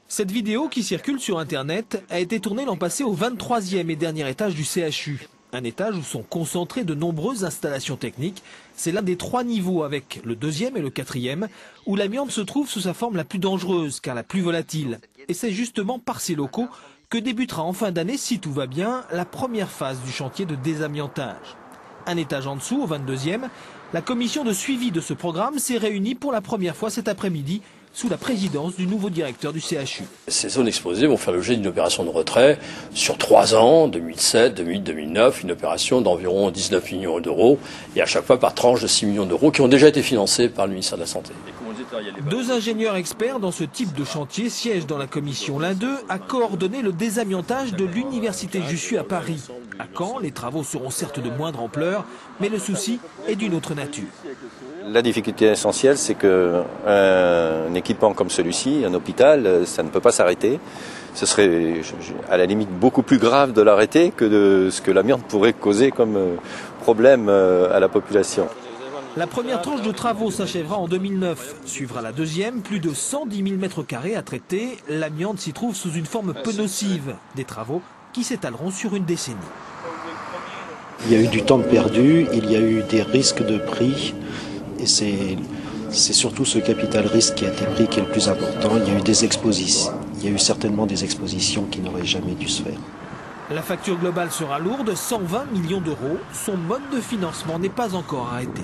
Cette vidéo qui circule sur Internet a été tournée l'an passé au 23e et dernier étage du CHU. Un étage où sont concentrées de nombreuses installations techniques. C'est l'un des 3 niveaux avec le 2e et le 4e où l'amiante se trouve sous sa forme la plus dangereuse car la plus volatile. Et c'est justement par ces locaux que débutera en fin d'année, si tout va bien, la première phase du chantier de désamiantage. Un étage en dessous, au 22e, la commission de suivi de ce programme s'est réunie pour la première fois cet après-midi sous la présidence du nouveau directeur du CHU. Ces zones exposées vont faire l'objet d'une opération de retrait sur 3 ans, 2007, 2008, 2009, une opération d'environ 19 millions d'euros et à chaque fois par tranche de 6 millions d'euros qui ont déjà été financés par le ministère de la Santé. 2 ingénieurs experts dans ce type de chantier siègent dans la commission. L'un d'eux a coordonné le désamiantage de l'université Jussieu à Paris. À Caen, les travaux seront certes de moindre ampleur, mais le souci est d'une autre nature. La difficulté essentielle, c'est qu'un équipement comme celui-ci, un hôpital, ça ne peut pas s'arrêter. Ce serait à la limite beaucoup plus grave de l'arrêter que de ce que l'amiante pourrait causer comme problème à la population. La première tranche de travaux s'achèvera en 2009. Suivra la deuxième, plus de 110 000 m² à traiter. L'amiante s'y trouve sous une forme peu nocive. Des travaux qui s'étaleront sur une décennie. Il y a eu du temps perdu, il y a eu des risques de prix. Et c'est surtout ce capital risque qui a été pris qui est le plus important. Il y a eu des expositions. Il y a eu certainement des expositions qui n'auraient jamais dû se faire. La facture globale sera lourde, 120 millions d'euros. Son mode de financement n'est pas encore arrêté.